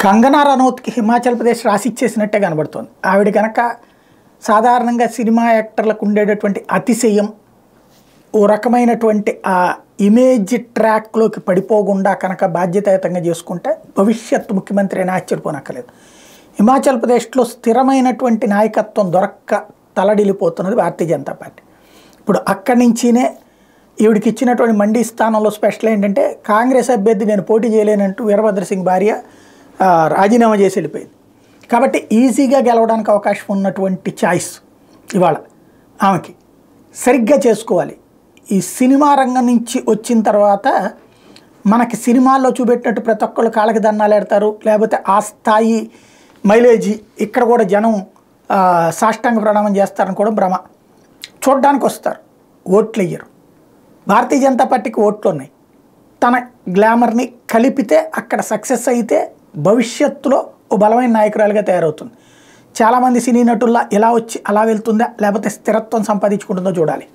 కంగనా రనౌత్కి హిమాచల్ ప్రదేశ్ రాసిచ్చేసినట్టే కనబడుతోంది. ఆవిడ కనుక సాధారణంగా సినిమా యాక్టర్లకు ఉండేటటువంటి అతిశయం, ఓ రకమైనటువంటి ఆ ఇమేజ్ ట్రాక్లోకి పడిపోకుండా కనుక బాధ్యతాయుతంగా చేసుకుంటే భవిష్యత్తు ముఖ్యమంత్రి అని ఆశ్చర్యపోనక్కర్లేదు. హిమాచల్ ప్రదేశ్లో స్థిరమైనటువంటి నాయకత్వం దొరక్క తలడిల్లిపోతున్నది భారతీయ జనతా పార్టీ. ఇప్పుడు అక్కడి నుంచినే ఈవిడికి ఇచ్చినటువంటి మండీ స్థానంలో స్పెషల్ ఏంటంటే కాంగ్రెస్ అభ్యర్థి నేను పోటీ చేయలేనంటూ వీరభద్ర సింగ్ భార్య రాజీనామా చేసి వెళ్ళిపోయింది. కాబట్టి ఈజీగా గెలవడానికి అవకాశం ఉన్నటువంటి ఛాయిస్ ఇవాళ ఆమెకి. సరిగ్గా చేసుకోవాలి. ఈ సినిమా రంగం నుంచి వచ్చిన తర్వాత మనకి సినిమాల్లో చూపెట్టినట్టు ప్రతి ఒక్కళ్ళు కాళ్ళకి దండాలు పెడతారు, లేకపోతే ఆ స్థాయి మైలేజీ ఇక్కడ కూడా జనం సాష్టాంగ ప్రణామం చేస్తారని కూడా భ్రమ. చూడ్డానికి వస్తారు, ఓట్లు వేయరు. భారతీయ జనతా పార్టీకి ఓట్లు ఉన్నాయి. తన గ్లామర్ని కలిపితే అక్కడ సక్సెస్ అయితే భవిష్యత్తులో ఓ బలమైన నాయకురాలుగా తయారవుతుంది. చాలామంది సినీ నటుల్లా ఇలా వచ్చి అలా వెళ్తుందా, లేకపోతే స్థిరత్వం సంపాదించుకుంటుందో చూడాలి.